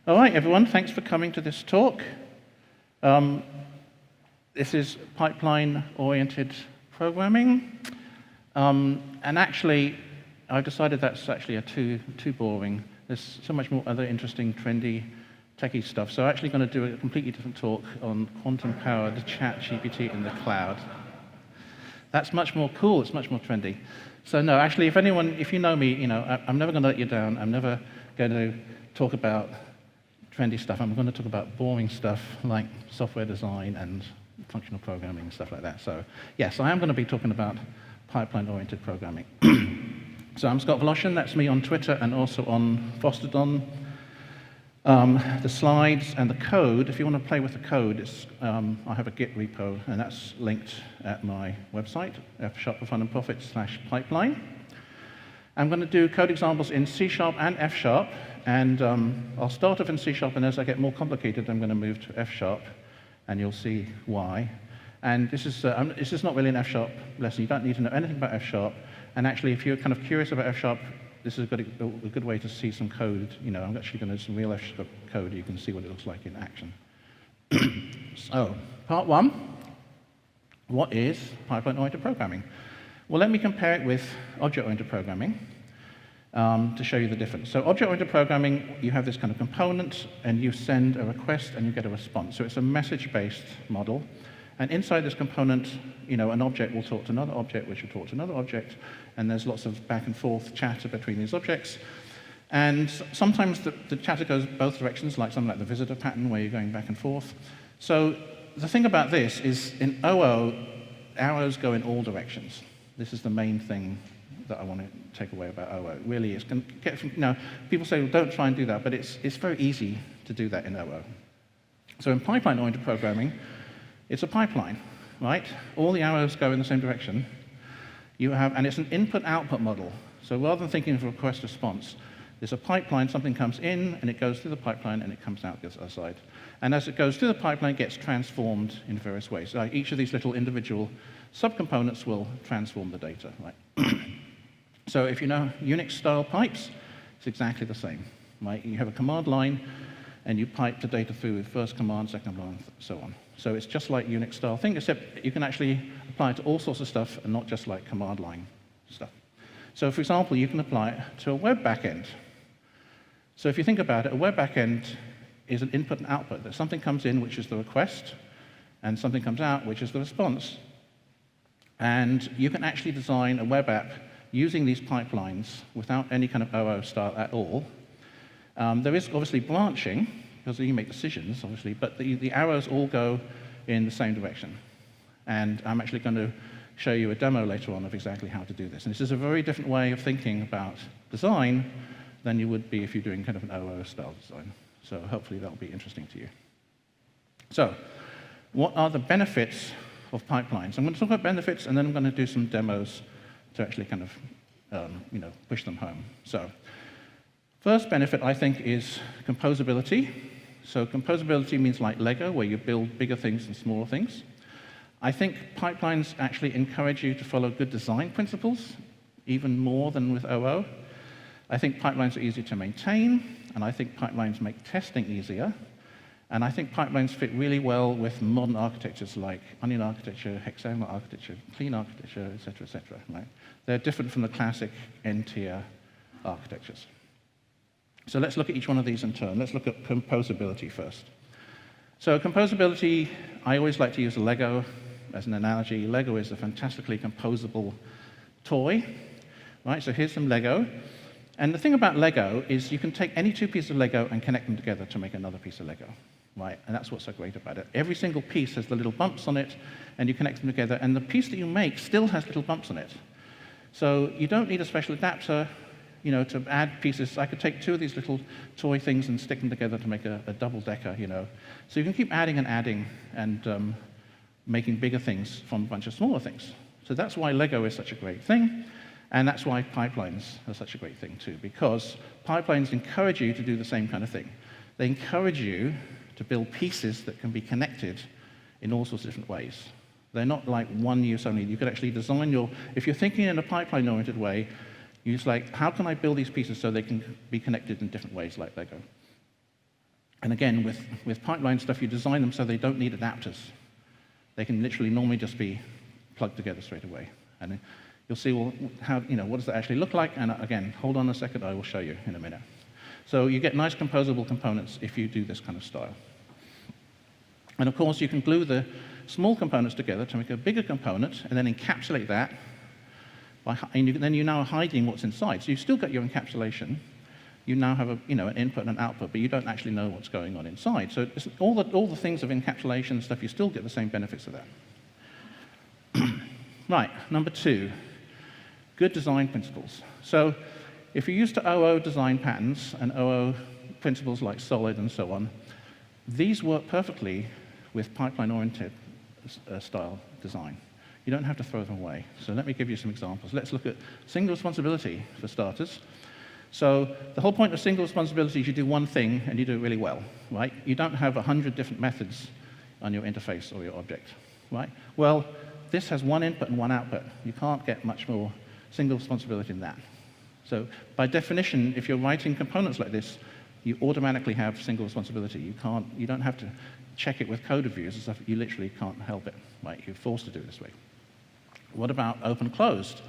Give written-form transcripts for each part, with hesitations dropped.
All right, everyone, thanks for coming to this talk. This is pipeline-oriented programming. And actually, I've decided that's actually too boring. There's so much more other interesting, trendy, techie stuff. So I'm actually going to do a completely different talk on quantum-powered ChatGPT in the cloud. That's much more cool. It's much more trendy. So no, actually, if you know me, I'm never going to let you down. I'm never going to talk about trendy stuff. I'm going to talk about boring stuff like software design and functional programming and stuff like that. So yes, I am going to be talking about pipeline-oriented programming. So I'm Scott Wlaschin. That's me on Twitter and also on Fostodon. The slides and the code, if you want to play with the code, I have a Git repo, and that's linked at my website, fsharp4funandprofit/pipeline. I'm going to do code examples in C# and F#, and I'll start off in C#, and as I get more complicated, I'm going to move to F#, and you'll see why. And this is not really an F# lesson. You don't need to know anything about F#. And actually, if you're kind of curious about F#, this is a good way to see some code. I'm actually going to do some real F# code. You can see what it looks like in action. So, part one, what is pipeline-oriented programming? Well, let me compare it with object-oriented programming to show you the difference. So object-oriented programming, you have this kind of component, and you send a request, and you get a response. So it's a message-based model. And inside this component, an object will talk to another object, which will talk to another object, and there's lots of back and forth chatter between these objects. And sometimes the chatter goes both directions, like something like the visitor pattern, where you're going back and forth. So the thing about this is, in OO, arrows go in all directions. This is the main thing that I want to take away about OO. It really is. People say, well, don't try and do that, but it's very easy to do that in OO. So in pipeline-oriented programming, it's a pipeline, right? All the arrows go in the same direction. And it's an input-output model. So rather than thinking of a request-response, there's a pipeline, something comes in, and it goes through the pipeline, and it comes out the other side. And as it goes through the pipeline, it gets transformed in various ways. So each of these little individual subcomponents will transform the data, right? So if you know Unix-style pipes, it's exactly the same, right? You have a command line, and you pipe the data through with first command, second command, so on. So it's just like Unix-style thing, except you can actually apply it to all sorts of stuff and not just like command line stuff. So for example, you can apply it to a web backend. So if you think about it, a web backend is an input and output. That something comes in, which is the request, and something comes out, which is the response. And you can actually design a web app using these pipelines without any kind of OO style at all. There is obviously branching, because you make decisions, obviously, but the arrows all go in the same direction. And I'm actually going to show you a demo later on of exactly how to do this. And this is a very different way of thinking about design than you would be if you're doing kind of an OO-style design. So hopefully that'll be interesting to you. So what are the benefits of pipelines? I'm going to talk about benefits, and then I'm going to do some demos to actually kind of push them home. So first benefit, I think, is composability. So composability means like Lego, where you build bigger things and smaller things. I think pipelines actually encourage you to follow good design principles, even more than with OO. I think pipelines are easier to maintain, and I think pipelines make testing easier. And I think pipelines fit really well with modern architectures like onion architecture, hexagonal architecture, clean architecture, et cetera, right? They're different from the classic N-tier architectures. So let's look at each one of these in turn. Let's look at composability first. So composability, I always like to use Lego as an analogy. Lego is a fantastically composable toy, right? So here's some Lego. And the thing about Lego is you can take any two pieces of Lego and connect them together to make another piece of Lego, right? And that's what's so great about it. Every single piece has the little bumps on it, and you connect them together, and the piece that you make still has little bumps on it. So you don't need a special adapter, to add pieces. I could take two of these little toy things and stick them together to make a double-decker, So you can keep adding and making bigger things from a bunch of smaller things. So that's why Lego is such a great thing, and that's why pipelines are such a great thing too, because pipelines encourage you to do the same kind of thing. They encourage you to build pieces that can be connected in all sorts of different ways. They're not like one use only. You could actually design if you're thinking in a pipeline-oriented way, you're just like, how can I build these pieces so they can be connected in different ways like Lego? And again, with pipeline stuff, you design them so they don't need adapters. They can literally normally just be plugged together straight away. And you'll see, well, what does that actually look like? And again, hold on a second, I will show you in a minute. So you get nice composable components if you do this kind of style. And of course, you can glue the small components together to make a bigger component and then encapsulate that. Then you now are hiding what's inside. So you've still got your encapsulation. You now have an input and an output, but you don't actually know what's going on inside. So all the things of encapsulation and stuff, you still get the same benefits of that. Right, number 2, good design principles. So if you're used to OO design patterns and OO principles like solid and so on, these work perfectly with pipeline-oriented style design. You don't have to throw them away. So let me give you some examples. Let's look at single responsibility for starters. So the whole point of single responsibility is you do one thing and you do it really well, right? You don't have 100 different methods on your interface or your object, right? Well, this has one input and one output. You can't get much more single responsibility than that. So by definition, if you're writing components like this, you automatically have single responsibility. You don't have to check it with code reviews and stuff. You literally can't help it, right? You're forced to do it this way. What about open-closed?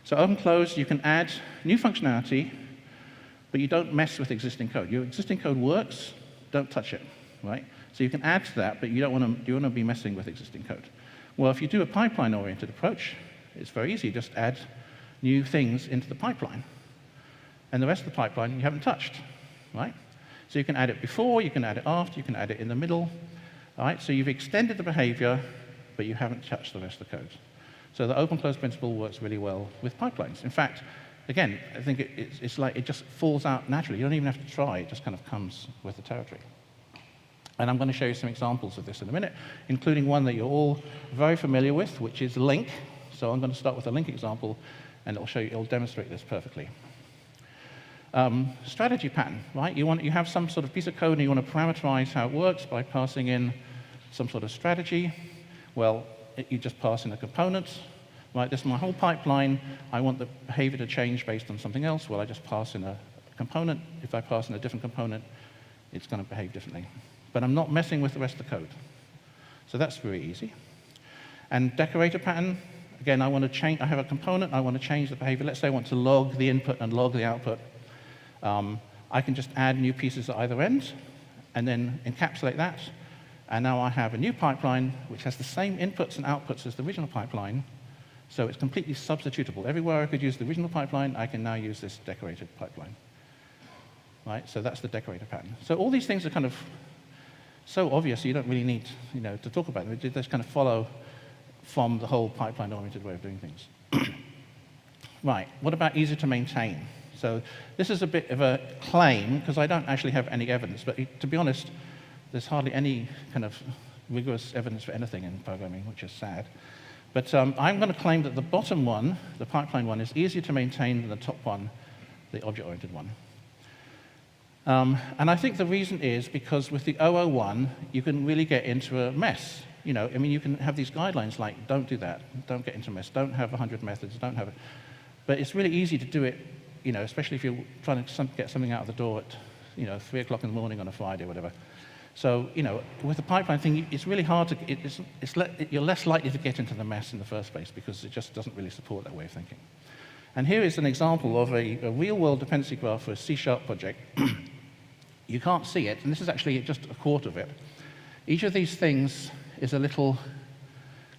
So open-closed, you can add new functionality, but you don't mess with existing code. Your existing code works, don't touch it, right? So you can add to that, but you don't want to be messing with existing code. Well, if you do a pipeline-oriented approach, it's very easy. Just add new things into the pipeline. And the rest of the pipeline you haven't touched, right? So you can add it before, you can add it after, you can add it in the middle, all right? So you've extended the behavior, but you haven't touched the rest of the code. So the open-close principle works really well with pipelines. In fact, again, I think it's like it just falls out naturally. You don't even have to try. It just kind of comes with the territory. And I'm going to show you some examples of this in a minute, including one that you're all very familiar with, which is link. So I'm going to start with a link example, and it'll demonstrate this perfectly. Strategy pattern, right? You have some sort of piece of code, and you want to parameterize how it works by passing in some sort of strategy. Well, you just pass in a component. Right, this is my whole pipeline. I want the behavior to change based on something else. Well, I just pass in a component. If I pass in a different component, it's going to behave differently. But I'm not messing with the rest of the code. So that's very easy. And decorator pattern, again, I have a component. I want to change the behavior. Let's say I want to log the input and log the output. I can just add new pieces at either end and then encapsulate that. And now I have a new pipeline which has the same inputs and outputs as the original pipeline. So it's completely substitutable. Everywhere I could use the original pipeline, I can now use this decorated pipeline. Right? So that's the decorator pattern. So all these things are kind of so obvious you don't really need to talk about them. They just kind of follow from the whole pipeline-oriented way of doing things. Right. What about easy to maintain? So this is a bit of a claim because I don't actually have any evidence. But to be honest, there's hardly any kind of rigorous evidence for anything in programming, which is sad. But I'm going to claim that the bottom one, the pipeline one, is easier to maintain than the top one, the object-oriented one. And I think the reason is because with the OO1, you can really get into a mess. You can have these guidelines like, don't do that, don't get into a mess, don't have 100 methods, don't have it. But it's really easy to do it, especially if you're trying to get something out of the door at 3 o'clock in the morning on a Friday or whatever. So, with the pipeline thing, it's really hard to, you're less likely to get into the mess in the first place because it just doesn't really support that way of thinking. And here is an example of a real-world dependency graph for a C# project. You can't see it, and this is actually just a quarter of it. Each of these things is a little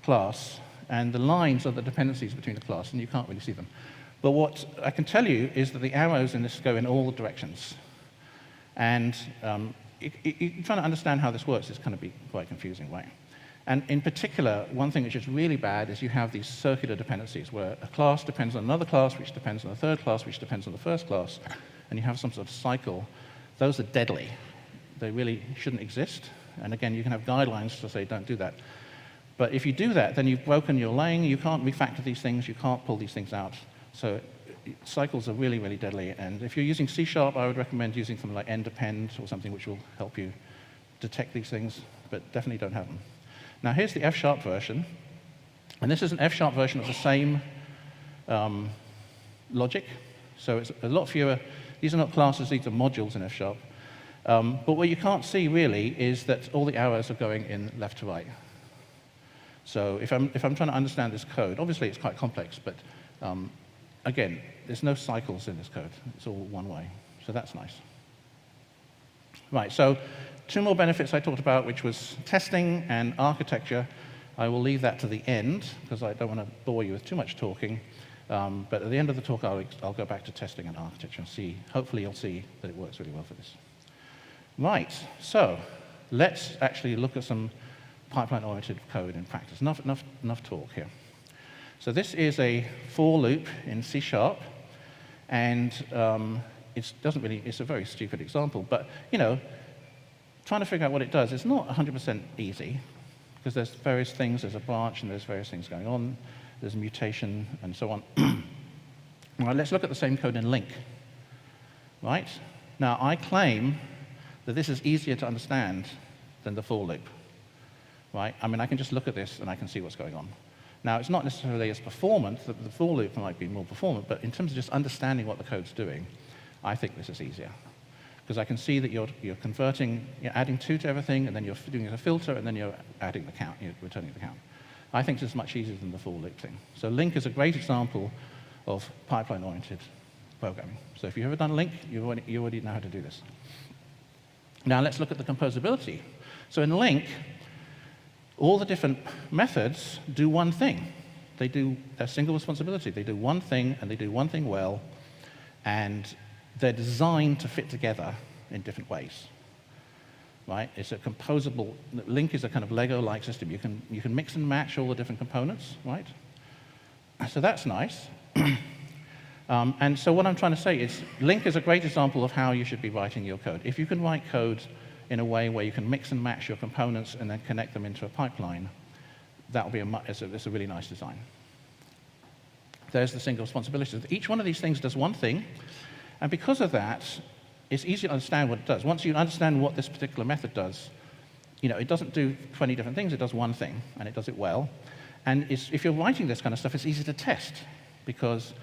class, and the lines are the dependencies between the class, and you can't really see them. But what I can tell you is that the arrows in this go in all directions. And you're trying to understand how this works, it's going to be quite confusing, right? And in particular, one thing which is really bad is you have these circular dependencies where a class depends on another class, which depends on a third class, which depends on the first class, and you have some sort of cycle. Those are deadly. They really shouldn't exist. And again, you can have guidelines to say don't do that. But if you do that, then you've broken your laying, you can't refactor these things, you can't pull these things out. So cycles are really, really deadly. And if you're using C#, I would recommend using something like ndepend or something which will help you detect these things, but definitely don't have them. Now here's the F# version. And this is an F# version of the same logic. So it's a lot fewer. These are not classes, these are modules in F#. But what you can't see really is that all the arrows are going in left to right. So if I'm trying to understand this code, obviously it's quite complex, but again, there's no cycles in this code. It's all one way. So that's nice. Right, so 2 more benefits I talked about, which was testing and architecture. I will leave that to the end, because I don't want to bore you with too much talking. But at the end of the talk, I'll go back to testing and architecture and see, hopefully you'll see that it works really well for this. Right, so let's actually look at some pipeline-oriented code in practice. Enough talk here. So this is a for loop in C#, and it's a very stupid example, but trying to figure out what it does is not 100% easy, because there's various things, there's a branch, and there's various things going on, there's a mutation, and so on. All right, let's look at the same code in link. Right? Now, I claim that this is easier to understand than the for loop. Right? I mean, I can just look at this and I can see what's going on. Now, it's not necessarily as performant. The for loop might be more performant, but in terms of just understanding what the code's doing, I think this is easier. Because I can see that you're converting, you're adding 2 to everything, and then you're doing a filter, and then you're adding the count, you're returning the count. I think this is much easier than the for loop thing. So link is a great example of pipeline-oriented programming. So if you've ever done link, you already know how to do this. Now let's look at the composability. So in link, all the different methods do one thing. They do a single responsibility. They do one thing, and they do one thing well, and they're designed to fit together in different ways. Right? It's a composable. Link is a kind of Lego-like system. You can mix and match all the different components, right? So that's nice. And so what I'm trying to say is, link is a great example of how you should be writing your code. If you can write code in a way where you can mix and match your components and then connect them into a pipeline, that will be it's a really nice design. There's the single responsibility. Each one of these things does one thing, and because of that, it's easy to understand what it does. Once you understand what this particular method does, it doesn't do 20 different things, it does one thing, and it does it well. And if you're writing this kind of stuff, it's easy to test, because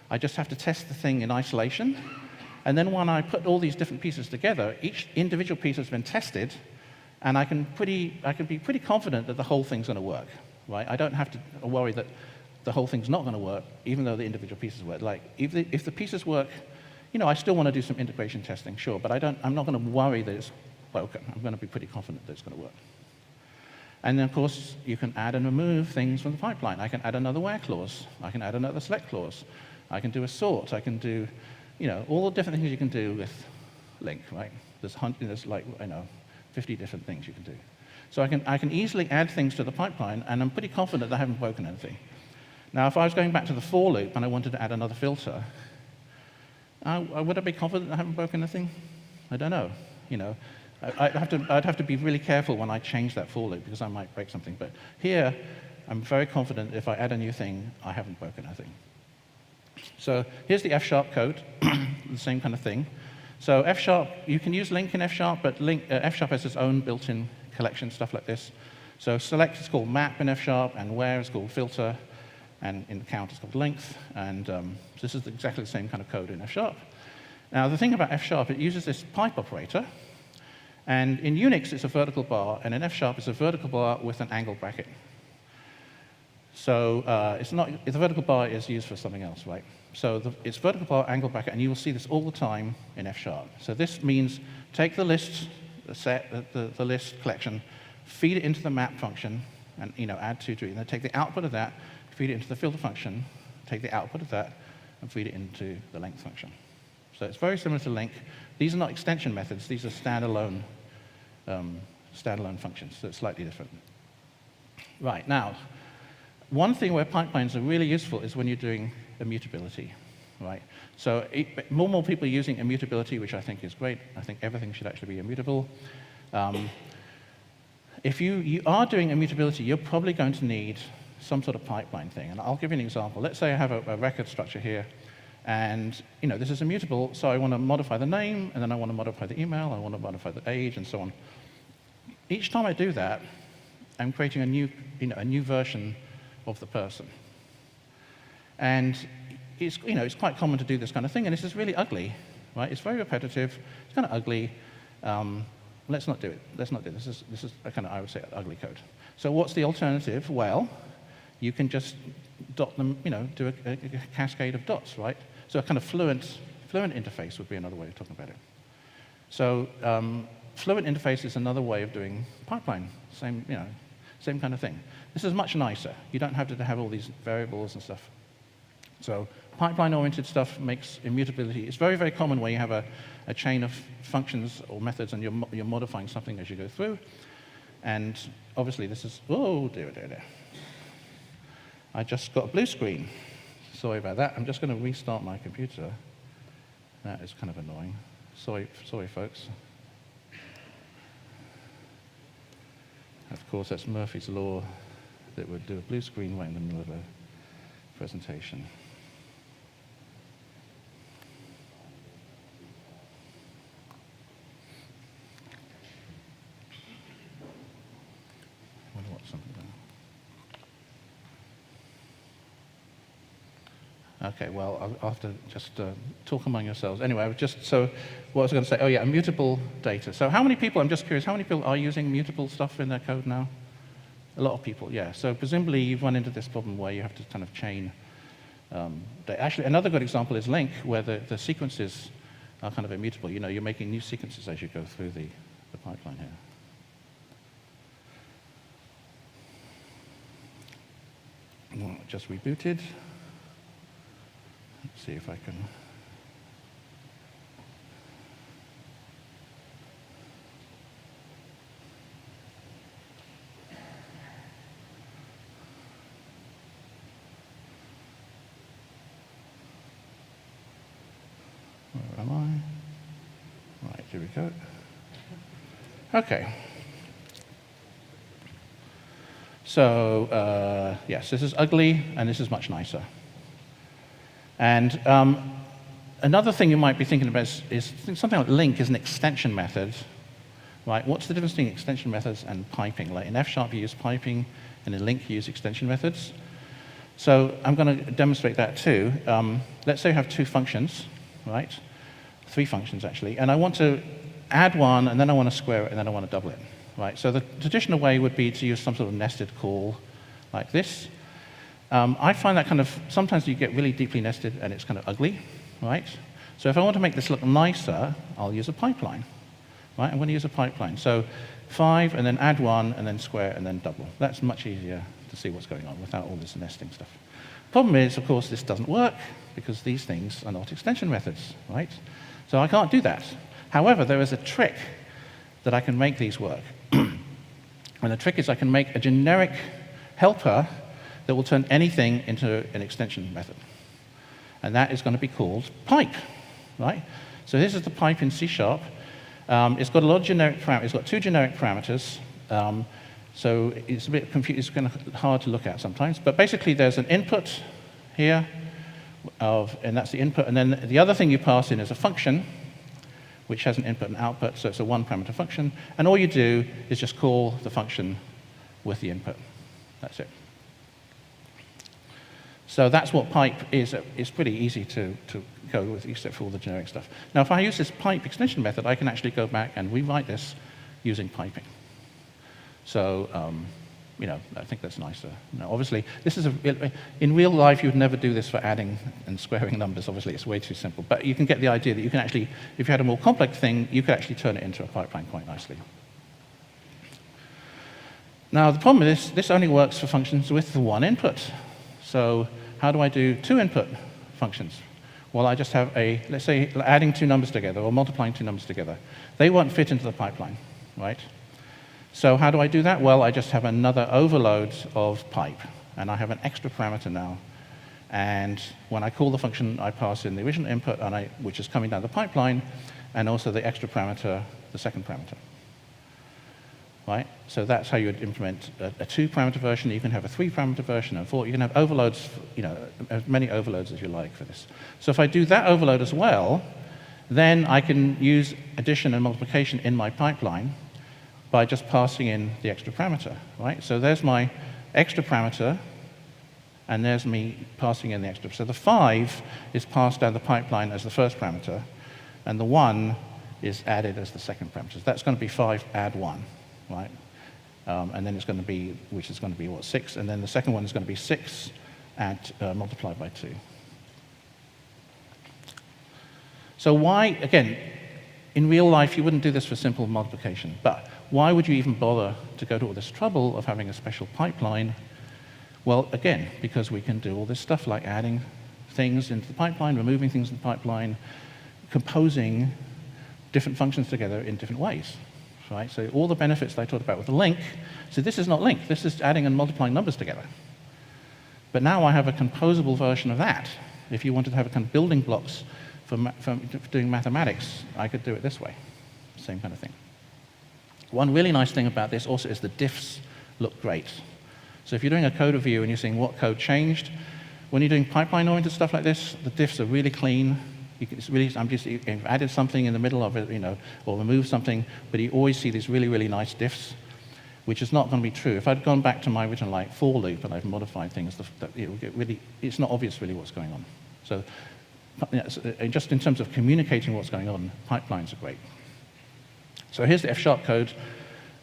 I just have to test the thing in isolation, and then when I put all these different pieces together, each individual piece has been tested, and I can be pretty confident that the whole thing's going to work, right? I don't have to worry that the whole thing's not going to work, even though the individual pieces work. Like, if the pieces work, I still want to do some integration testing, sure, but I'm not going to worry that it's broken. I'm going to be pretty confident that it's going to work. And then, of course, you can add and remove things from the pipeline. I can add another where clause. I can add another select clause. I can do a sort. I can do, all the different things you can do with link, right? There's 50 different things you can do. So I can easily add things to the pipeline, and I'm pretty confident that I haven't broken anything. Now, if I was going back to the for loop and I wanted to add another filter, would I be confident I haven't broken anything? I don't know. I'd have to be really careful when I change that for loop, because I might break something. But here, I'm very confident if I add a new thing, I haven't broken anything. So here's the F# code, the same kind of thing. So F#, you can use link in F#, but F# has its own built-in collection, stuff like this. So select is called map in F#, and where is called filter, and in count it's called length. And this is exactly the same kind of code in F#. Now, the thing about F#, it uses this pipe operator. And in Unix, it's a vertical bar, and in F# it's a vertical bar with an angle bracket. So the vertical bar is used for something else, right? So it's vertical bar, angle bracket, and you will see this all the time in F#. So this means take the list, the list collection, feed it into the map function, and add 2 to it, and then take the output of that, feed it into the filter function, take the output of that, and feed it into the length function. So it's very similar to link. These are not extension methods. These are standalone functions, so it's slightly different. Right, now, one thing where pipelines are really useful is when you're doing immutability, right? So more and more people are using immutability, which I think is great. I think everything should actually be immutable. If you are doing immutability, you're probably going to need some sort of pipeline thing. And I'll give you an example. Let's say I have a record structure here, and this is immutable, so I want to modify the name, and then I want to modify the email, I want to modify the age, and so on. Each time I do that, I'm creating a new version of the person. And it's quite common to do this kind of thing, and this is really ugly, right? It's very repetitive, it's kind of ugly, Let's not do it. Let's not do it. This is a kind of, I would say, ugly code. So what's the alternative? Well, you can just dot them, do a cascade of dots, right? So a kind of fluent interface would be another way of talking about it. So fluent interface is another way of doing pipeline. Same kind of thing. This is much nicer. You don't have to have all these variables and stuff. So pipeline-oriented stuff makes immutability. It's very, very common where you have a chain of functions or methods and you're modifying something as you go through. And obviously this is, oh dear. I just got a blue screen. Sorry about that. I'm just going to restart my computer. That is kind of annoying. Sorry, folks. Of course, that's Murphy's Law that would do a blue screen right in the middle of a presentation. I wonder what's something there. Okay, well, I'll have to just talk among yourselves. Anyway, so what was I going to say? Oh yeah, immutable data. So how many people, I'm just curious, how many people are using mutable stuff in their code now? A lot of people, yeah. So presumably you've run into this problem where you have to kind of chain data. Actually, another good example is LINQ, where the sequences are kind of immutable. You're making new sequences as you go through the pipeline here. Well, just rebooted. Let's see if I can. Where am I? Right, here we go. Okay. So, yes, this is ugly, and this is much nicer. And another thing you might be thinking about is something like LINQ is an extension method, right? What's the difference between extension methods and piping? Like in F# you use piping, and in LINQ you use extension methods. So I'm going to demonstrate that too. Let's say you have two functions, right? Three functions actually, and I want to add one, and then I want to square it, and then I want to double it, right? So the traditional way would be to use some sort of nested call like this. I find that kind of, sometimes you get really deeply nested and it's kind of ugly, right? So if I want to make this look nicer, I'll use a pipeline, right? I'm going to use a pipeline. So 5, and then add 1, and then square, and then double. That's much easier to see what's going on without all this nesting stuff. Problem is, of course, this doesn't work because these things are not extension methods, right? So I can't do that. However, there is a trick that I can make these work. And the trick is I can make a generic helper that will turn anything into an extension method. And that is going to be called pipe, right? So this is the pipe in C#. It's got a lot of generic parameters. It's got 2 generic parameters. So it's a bit confusing. It's kind of hard to look at sometimes. But basically, there's an input here, and that's the input. And then the other thing you pass in is a function, which has an input and output. So it's a 1-parameter function. And all you do is just call the function with the input. That's it. So that's what pipe is. It's pretty easy to go with, except for all the generic stuff. Now, if I use this pipe extension method, I can actually go back and rewrite this using piping. So, I think that's nicer. Now, obviously, this is in real life, you would never do this for adding and squaring numbers. Obviously, it's way too simple. But you can get the idea that you can actually, if you had a more complex thing, you could actually turn it into a pipeline quite nicely. Now, the problem is this only works for functions with the 1 input. So how do I do 2 input functions? Well, I just have let's say, adding 2 numbers together or multiplying 2 numbers together. They won't fit into the pipeline, right? So how do I do that? Well, I just have another overload of pipe, and I have an extra parameter now. And when I call the function, I pass in the original input, which is coming down the pipeline, and also the extra parameter, the second parameter. Right? So that's how you would implement a 2-parameter version. You can have a 3-parameter version and 4. You can have overloads, as many overloads as you like for this. So if I do that overload as well, then I can use addition and multiplication in my pipeline by just passing in the extra parameter, right? So there's my extra parameter, and there's me passing in the extra. So the 5 is passed down the pipeline as the first parameter, and the 1 is added as the second parameter. So that's going to be 5 add 1, right? And then it's going to be, which is going to be, what, 6? And then the second one is going to be 6 multiplied by 2. So why, again, in real life, you wouldn't do this for simple multiplication, but why would you even bother to go to all this trouble of having a special pipeline? Well, again, because we can do all this stuff like adding things into the pipeline, removing things in the pipeline, composing different functions together in different ways, right? So all the benefits that I talked about with the link, so this is not link, this is adding and multiplying numbers together. But now I have a composable version of that. If you wanted to have a kind of building blocks for doing mathematics, I could do it this way, same kind of thing. One really nice thing about this also is the diffs look great. So if you're doing a code review and you're seeing what code changed, when you're doing pipeline-oriented stuff like this, the diffs are really clean. It's really, you've added something in the middle of it, or removed something, but you always see these really, really nice diffs, which is not going to be true. If I'd gone back to my original like for loop and I've modified things, it would get really, it's not obvious really what's going on. So just in terms of communicating what's going on, pipelines are great. So here's the F# code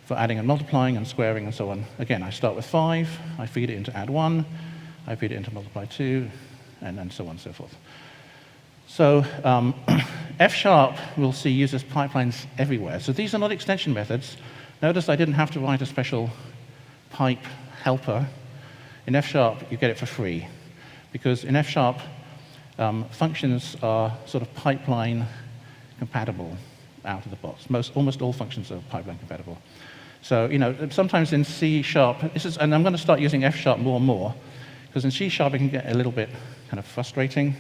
for adding and multiplying and squaring and so on. Again, I start with 5, I feed it into add 1, I feed it into multiply 2, and so on and so forth. So F# we'll see uses pipelines everywhere. So these are not extension methods. Notice I didn't have to write a special pipe helper. In F# you get it for free, because in F# functions are sort of pipeline compatible out of the box. Almost all functions are pipeline compatible. So sometimes in C#, and I'm going to start using F# more and more, because in C# it can get a little bit kind of frustrating,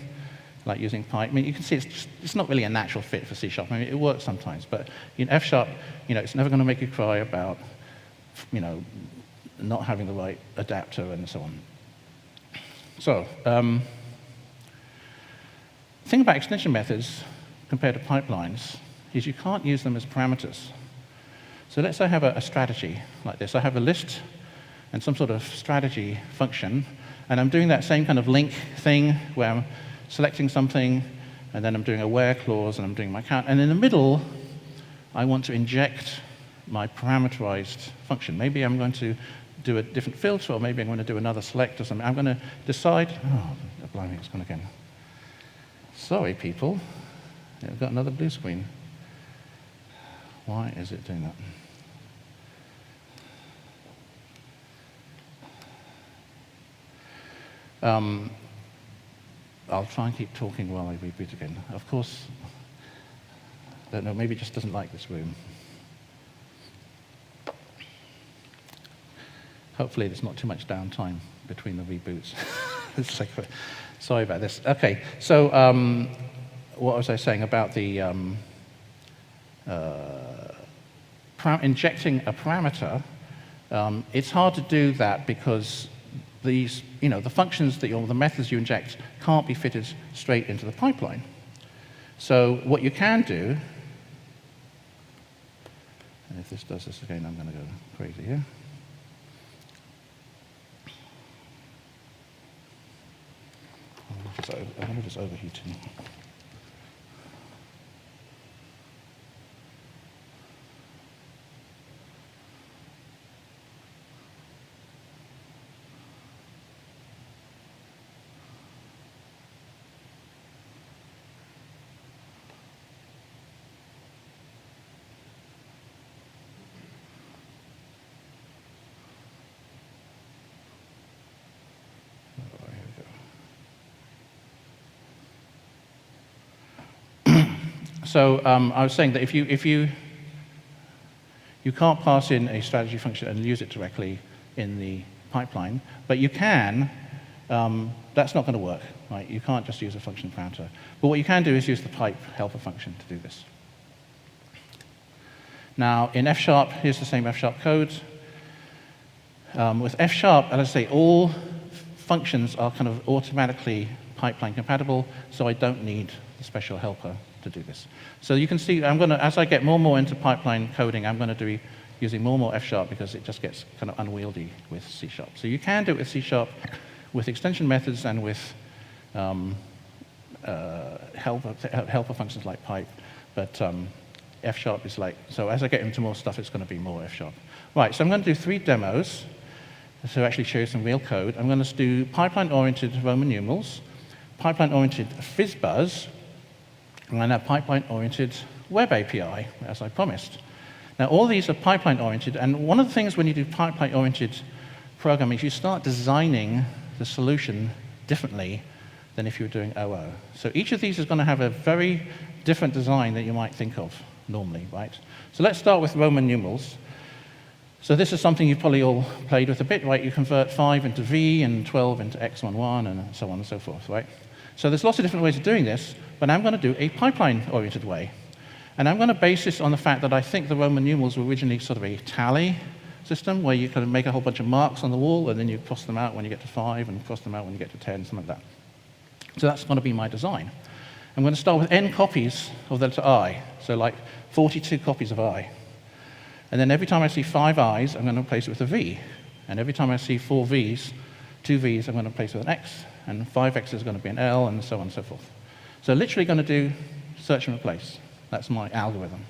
like using pipe. I mean, you can see it's not really a natural fit for C#. I mean, it works sometimes, but in F#, it's never going to make you cry about, not having the right adapter and so on. So, the thing about extension methods compared to pipelines is you can't use them as parameters. So let's say I have a strategy like this. I have a list and some sort of strategy function, and I'm doing that same kind of link thing where I'm selecting something, and then I'm doing a where clause, and I'm doing my count. And in the middle, I want to inject my parameterized function. Maybe I'm going to do a different filter, or maybe I'm going to do another select or something. I'm going to decide, oh, blimey, it's gone again. Sorry, people. I've got another blue screen. Why is it doing that? I'll try and keep talking while I reboot again. Of course, I don't know, maybe it just doesn't like this room. Hopefully there's not too much downtime between the reboots. Sorry about this. Okay, so what was I saying about the injecting a parameter? It's hard to do that because these, the functions that the methods you inject can't be fitted straight into the pipeline. So what you can do, and if this does this again, I'm going to go crazy here. I wonder if it's overheating. So I was saying that if you can't pass in a strategy function and use it directly in the pipeline, but you can, that's not going to work, right? You can't just use a function parameter. But what you can do is use the pipe helper function to do this. Now in F#, here's the same F# code. With F#, as I say, all functions are kind of automatically pipeline compatible, so I don't need the special helper to do this. So you can see, as I get more and more into pipeline coding, I'm going to be using more and more F# because it just gets kind of unwieldy with C#. So you can do it with C#, with extension methods and with helper functions like pipe, but F# is like, so as I get into more stuff, it's going to be more F#. Right, so I'm going to do 3 demos to actually show you some real code. I'm going to do pipeline-oriented Roman numerals, pipeline-oriented FizzBuzz, and a pipeline-oriented web API, as I promised. Now, all these are pipeline-oriented, and one of the things when you do pipeline-oriented programming is you start designing the solution differently than if you were doing OO. So each of these is going to have a very different design that you might think of normally, right? So let's start with Roman numerals. So this is something you've probably all played with a bit, right? You convert 5 into V and 12 into X11 and so on and so forth, right? So there's lots of different ways of doing this, but I'm going to do a pipeline-oriented way. And I'm going to base this on the fact that I think the Roman numerals were originally sort of a tally system where you can make a whole bunch of marks on the wall and then you cross them out when you get to 5 and cross them out when you get to 10, something like that. So that's going to be my design. I'm going to start with n copies of the letter I, so like 42 copies of I. And then every time I see 5 I's, I'm going to replace it with a V. And every time I see 4 V's, 2 V's, I'm going to replace it with an X. And 5 X's is going to be an L, and so on and so forth. So literally going to do search and replace. That's my algorithm.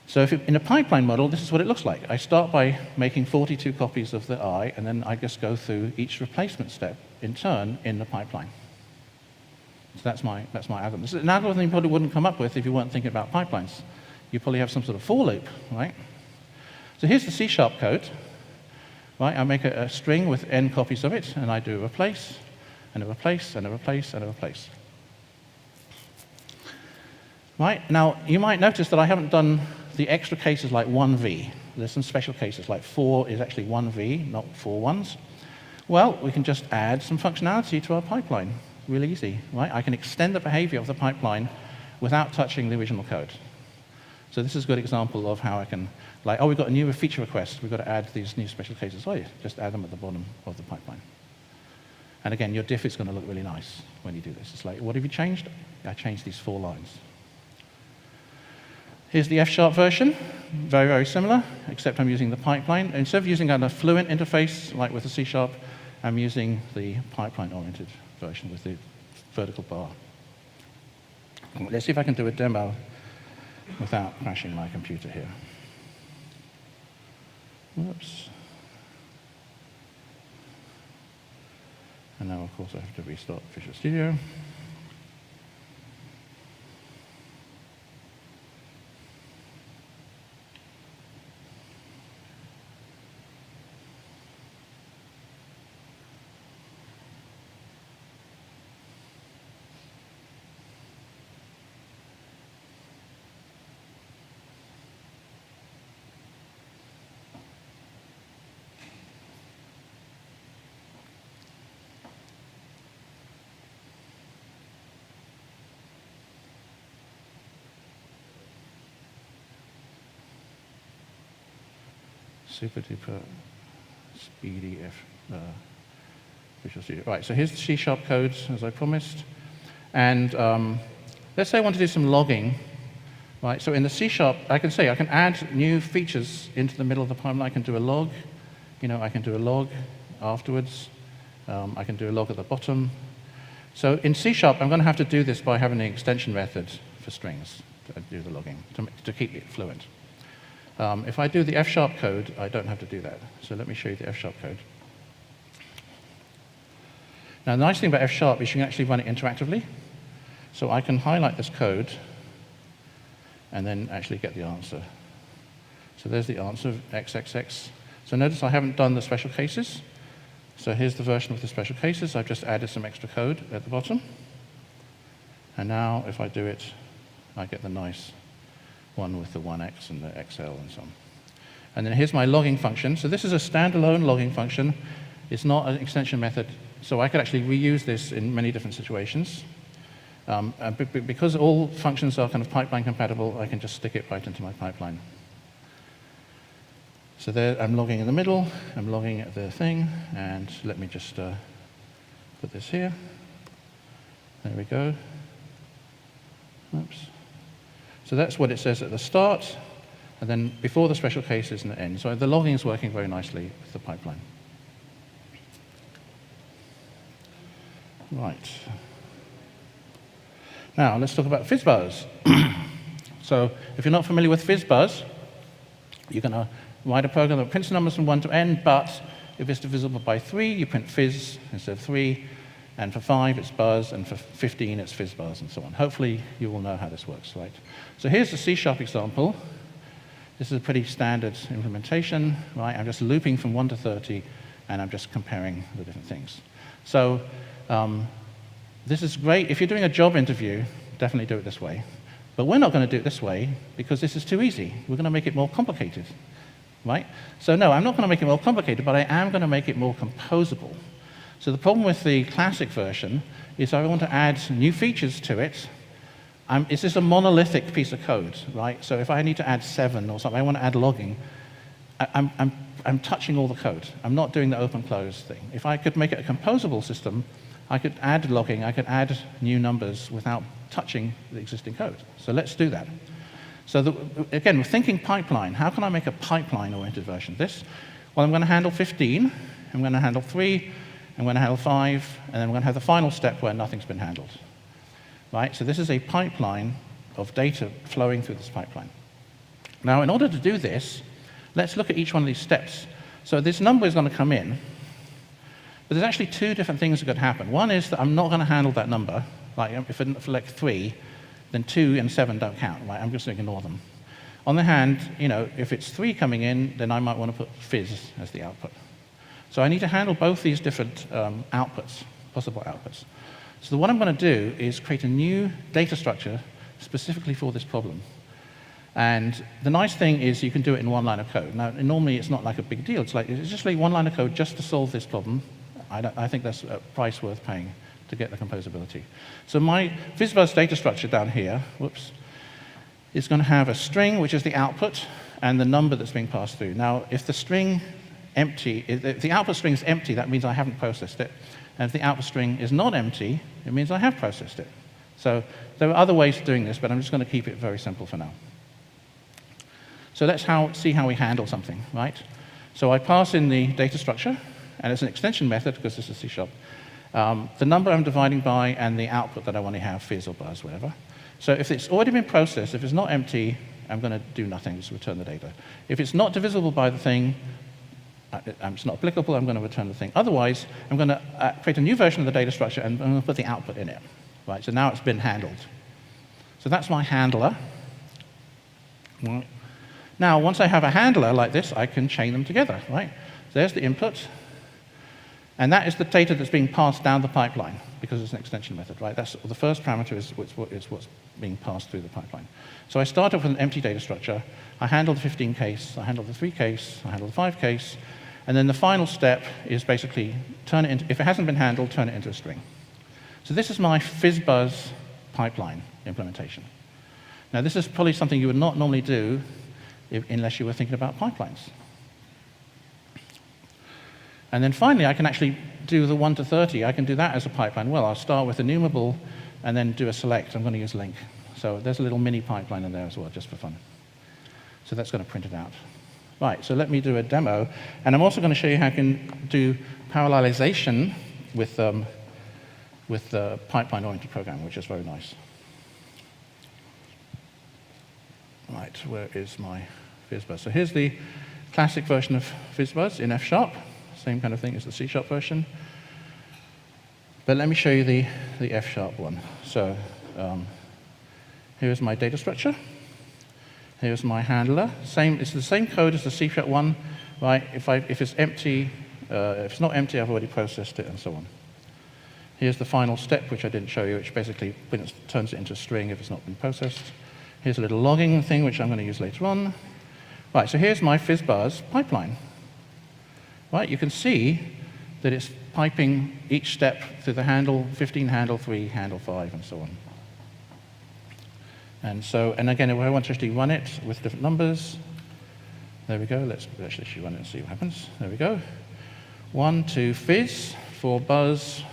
So in a pipeline model, this is what it looks like. I start by making 42 copies of the I, and then I just go through each replacement step in turn in the pipeline. So that's my algorithm. This is an algorithm you probably wouldn't come up with if you weren't thinking about pipelines. You probably have some sort of for loop, right? So here's the C# code, right? I make a string with n copies of it, and I do a replace, and a replace, and a replace, and a replace. Right? Now, you might notice that I haven't done the extra cases like 1V. There's some special cases, like 4 is actually 1V, not 4 ones. Well, we can just add some functionality to our pipeline. Really easy, right? I can extend the behavior of the pipeline without touching the original code. So this is a good example of how I can, like, oh, we've got a new feature request. We've got to add these new special cases. Oh, yeah, just add them at the bottom of the pipeline. And again, your diff is going to look really nice when you do this. It's like, what have you changed? I changed these 4 lines. Here's the F# version. Very, very similar, except I'm using the pipeline. Instead of using a fluent interface, like with the C#, I'm using the pipeline-oriented version with the vertical bar. Let's see if I can do a demo without crashing my computer here. Whoops. And now, of course, I have to restart Visual Studio. Super duper speedy Visual Studio. Right, so here's the C# code, as I promised. And let's say I want to do some logging. Right, so in the C#, I can add new features into the middle of the pipeline. I can do a log. I can do a log afterwards. I can do a log at the bottom. So in C#, I'm going to have to do this by having an extension method for strings to do the logging, to keep it fluent. If I do the F# code, I don't have to do that. So let me show you the F# code. Now, the nice thing about F# is you can actually run it interactively. So I can highlight this code and then actually get the answer. So there's the answer, XXX. So notice I haven't done the special cases. So here's the version with the special cases. I've just added some extra code at the bottom. And now, if I do it, I get the nice one with the 1x and the XL and so on. And then here's my logging function. So this is a standalone logging function. It's not an extension method. So I could actually reuse this in many different situations. Because all functions are kind of pipeline compatible, I can just stick it right into my pipeline. So there, I'm logging in the middle. I'm logging at the thing. And let me just put this here. There we go. Oops. So that's what it says at the start, and then before the special cases and the end. So the logging is working very nicely with the pipeline. Right. Now let's talk about FizzBuzz. So if you're not familiar with FizzBuzz, you're going to write a program that prints numbers from 1 to n, but if it's divisible by 3, you print fizz instead of 3, and for 5, it's buzz, and for 15, it's FizzBuzz, and so on. Hopefully, you will know how this works, right? So here's the C# example. This is a pretty standard implementation, right? I'm just looping from 1 to 30, and I'm just comparing the different things. So this is great. If you're doing a job interview, definitely do it this way. But we're not going to do it this way, because this is too easy. We're going to make it more complicated, right? So no, I'm not going to make it more complicated, but I am going to make it more composable. So the problem with the classic version is I want to add new features to it. It's just a monolithic piece of code, right? So if I need to add 7 or something, I want to add logging, I'm touching all the code. I'm not doing the open-close thing. If I could make it a composable system, I could add logging, I could add new numbers without touching the existing code. So let's do that. So again, we're thinking pipeline. How can I make a pipeline-oriented version of this? Well, I'm going to handle 15, I'm going to handle 3, I'm going to handle 5, and then I'm going to have the final step where nothing's been handled. Right? So this is a pipeline of data flowing through this pipeline. Now, in order to do this, let's look at each one of these steps. So this number is going to come in, but there's actually 2 different things that could happen. One is that I'm not going to handle that number. Like if I select 3, then 2 and 7 don't count. Right? I'm just going to ignore them. On the hand, if it's 3 coming in, then I might want to put fizz as the output. So I need to handle both these different outputs, possible outputs. So what I'm going to do is create a new data structure specifically for this problem. And the nice thing is you can do it in 1 line of code. Now, normally it's not like a big deal. It's just like 1 line of code just to solve this problem. I think that's a price worth paying to get the composability. So my FizzBuzz data structure down here, is going to have a string, which is the output, and the number that's being passed through. Now, if the string empty, if the output string is empty, that means I haven't processed it. And if the output string is not empty, it means I have processed it. So there are other ways of doing this, but I'm just going to keep it very simple for now. So let's see how we handle something, right? So I pass in the data structure, and it's an extension method because this is C#. The number I'm dividing by and the output that I want to have, fizz or buzz, whatever. So if it's already been processed, if it's not empty, I'm going to do nothing, just return the data. If it's not divisible by the thing, it's not applicable, I'm going to return the thing. Otherwise, I'm going to create a new version of the data structure and I'm going to put the output in it. Right? So now it's been handled. So that's my handler. Right. Now, once I have a handler like this, I can chain them together. Right? So there's the input. And that is the data that's being passed down the pipeline because it's an extension method. Right? That's the first parameter is what's being passed through the pipeline. So I start off with an empty data structure. I handle the 15 case, I handle the 3 case, I handle the 5 case, and then the final step is basically turn it into, if it hasn't been handled, turn it into a string. So this is my FizzBuzz pipeline implementation. Now this is probably something you would not normally do unless you were thinking about pipelines. And then finally, I can actually do the 1 to 30. I can do that as a pipeline. Well, I'll start with enumerable and then do a select. I'm going to use link. So there's a little mini pipeline in there as well, just for fun. So that's going to print it out. Right, so let me do a demo. And I'm also going to show you how I can do parallelization with the pipeline-oriented programming, which is very nice. Right, where is my FizzBuzz? So here's the classic version of FizzBuzz in F#. Same kind of thing as the C# version. But let me show you the F# one. So here's my data structure. Here's my handler. It's the same code as the C# one, right? If it's empty, if it's not empty, I've already processed it, and so on. Here's the final step, which I didn't show you, which basically turns it into a string if it's not been processed. Here's a little logging thing, which I'm going to use later on. Right, so here's my FizzBuzz pipeline. Right, you can see that it's piping each step through the handle, 15 handle, 3 handle, 5, and so on. And again, if I want to actually run it with different numbers, there we go. Let's actually run it and see what happens. There we go. 1, 2, fizz, 4, buzz,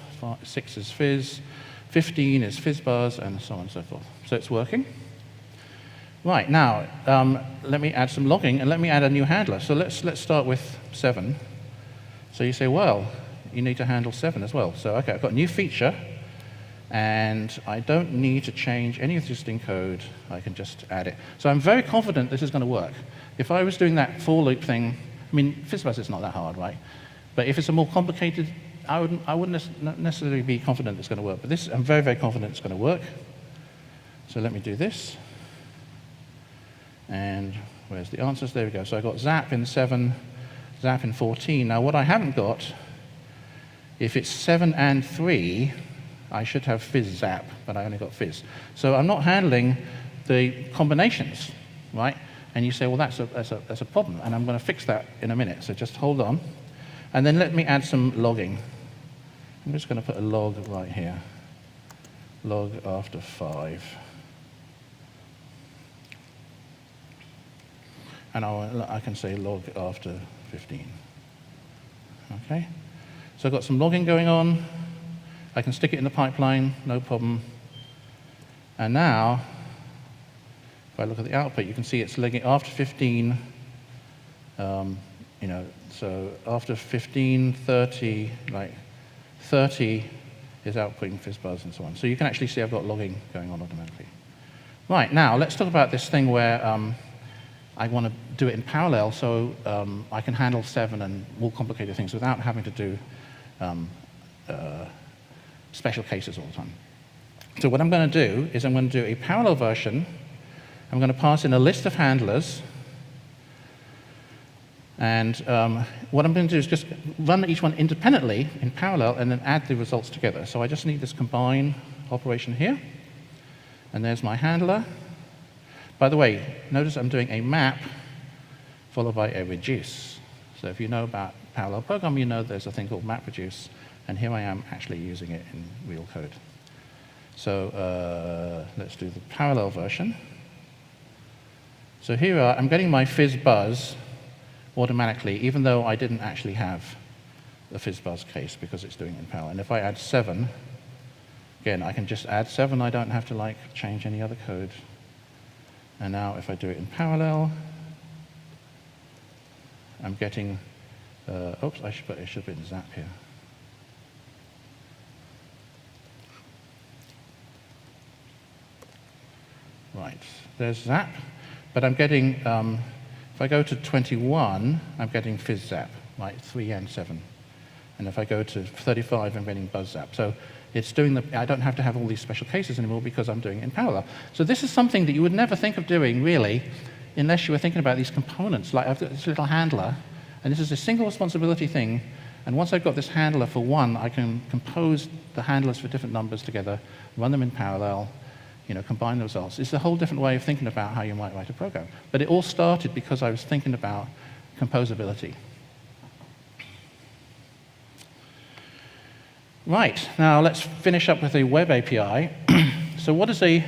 6 is fizz, 15 is FizzBuzz, and so on and so forth. So it's working. Right, now, let me add some logging, and let me add a new handler. So let's start with 7. So you say, well, you need to handle 7 as well. So okay, I've got a new feature, And I don't need to change any existing code. I can just add it. So I'm very confident this is going to work. If I was doing that for loop thing, I mean, FizzBuzz is not that hard, right? But if it's a more complicated, I wouldn't necessarily be confident it's going to work. But this, I'm very, very confident it's going to work. So let me do this. And where's the answers? There we go. So I got zap in 7, zap in 14. Now what I haven't got, if it's 7 and 3, I should have fizz zap, but I only got fizz. So I'm not handling the combinations, right? And you say, well, that's a problem, and I'm going to fix that in a minute. So just hold on. And then let me add some logging. I'm just going to put a log right here. Log after 5. And I can say log after 15. Okay? So I've got some logging going on. I can stick it in the pipeline, no problem. And now, if I look at the output, you can see it's logging after 15, so after 15, 30, like 30 is outputting FizzBuzz and so on. So you can actually see I've got logging going on automatically. Right, now let's talk about this thing where I want to do it in parallel so I can handle 7 and more complicated things without having to do special cases all the time. So what I'm going to do is I'm going to do a parallel version. I'm going to pass in a list of handlers. And what I'm going to do is just run each one independently in parallel and then add the results together. So I just need this combine operation here. And there's my handler. By the way, notice I'm doing a map followed by a reduce. So if you know about parallel program, you know there's a thing called map reduce. And here I am actually using it in real code. So let's do the parallel version. So here I'm getting my FizzBuzz automatically, even though I didn't actually have the FizzBuzz case because it's doing it in parallel. And if I add 7, again, I can just add 7. I don't have to change any other code. And now if I do it in parallel, I'm getting, oops, I should put in zap here. Right, there's zap, but I'm getting, if I go to 21, I'm getting fizz zap, right, 3 and 7. And if I go to 35, I'm getting buzz zap. So it's doing I don't have to have all these special cases anymore because I'm doing it in parallel. So this is something that you would never think of doing, really, unless you were thinking about these components. Like I've got this little handler, and this is a single responsibility thing. And once I've got this handler for one, I can compose the handlers for different numbers together, run them in parallel, combine the results. It's a whole different way of thinking about how you might write a program. But it all started because I was thinking about composability. Right, now let's finish up with a web API. So what does a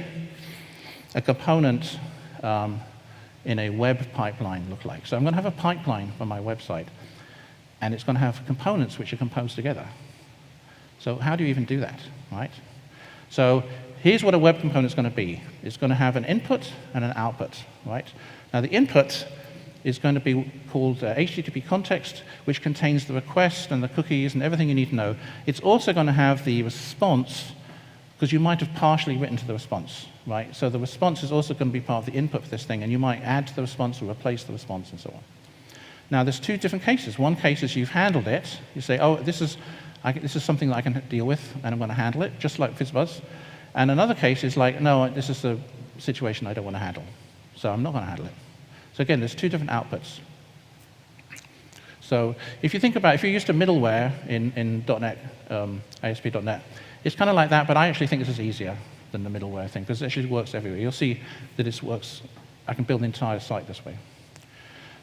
component in a web pipeline look like? So I'm going to have a pipeline for my website, and it's going to have components which are composed together. So how do you even do that, right? So here's what a web component is going to be. It's going to have an input and an output, right? Now the input is going to be called HTTP context, which contains the request and the cookies and everything you need to know. It's also going to have the response, because you might have partially written to the response, right? So the response is also going to be part of the input for this thing, and you might add to the response or replace the response and so on. Now there's two different cases. One case is you've handled it. You say, oh, this is something that I can deal with, and I'm going to handle it, just like FizzBuzz. And another case is like, no, this is a situation I don't want to handle, so I'm not going to handle it. So again, there's two different outputs. So if you think about, if you're used to middleware in .NET, ASP.NET, it's kind of like that, but I actually think this is easier than the middleware thing, because it actually works everywhere. You'll see that this works. I can build an entire site this way.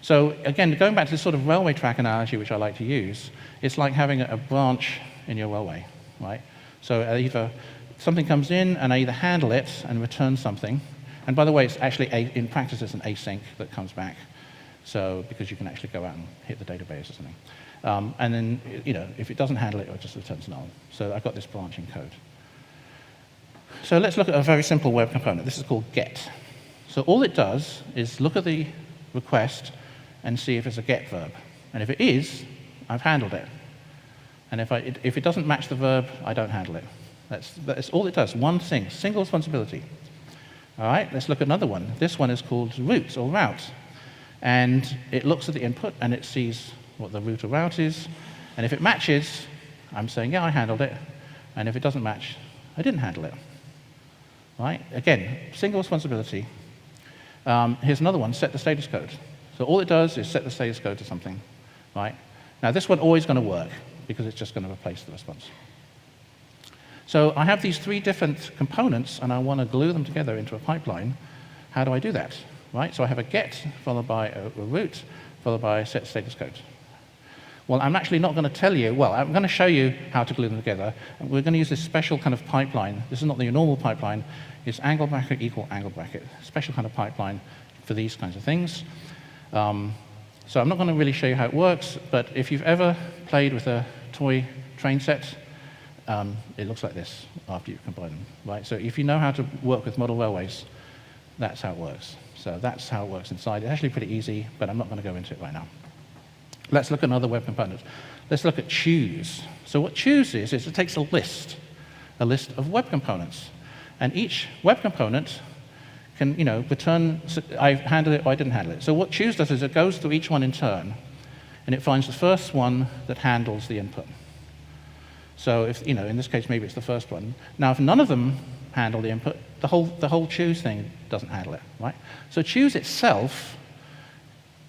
So again, going back to this sort of railway track analogy, which I like to use, it's like having a branch in your railway, right? So either something comes in, and I either handle it and return something. And by the way, it's actually, in practice, it's an async that comes back. So, because you can actually go out and hit the database or something. And then, if it doesn't handle it, it just returns null. So I've got this branching code. So let's look at a very simple web component. This is called get. So all it does is look at the request and see if it's a get verb. And if it is, I've handled it. And if it doesn't match the verb, I don't handle it. That's all it does, one thing, single responsibility. All right, let's look at another one. This one is called route or route. And it looks at the input and it sees what the route or route is. And if it matches, I'm saying, yeah, I handled it. And if it doesn't match, I didn't handle it. Right? Again, single responsibility. Here's another one, set the status code. So all it does is set the status code to something. Right? Now, this one always going to work because it's just going to replace the response. So I have these three different components, and I want to glue them together into a pipeline. How do I do that? Right? So I have a get followed by a route followed by a set status code. Well, I'm actually not going to tell you. Well, I'm going to show you how to glue them together. And we're going to use this special kind of pipeline. This is not the normal pipeline. It's angle bracket equal angle bracket. Special kind of pipeline for these kinds of things. So I'm not going to really show you how it works, but if you've ever played with a toy train set, it looks like this after you combine them, right? So if you know how to work with model railways, that's how it works. So that's how it works inside. It's actually pretty easy, but I'm not going to go into it right now. Let's look at another web component. Let's look at choose. So what choose is it takes a list of web components. And each web component can, return, I handled it or I didn't handle it. So what choose does is it goes through each one in turn, and it finds the first one that handles the input. So if, in this case, maybe it's the first one. Now, if none of them handle the input, the whole choose thing doesn't handle it, right? So choose itself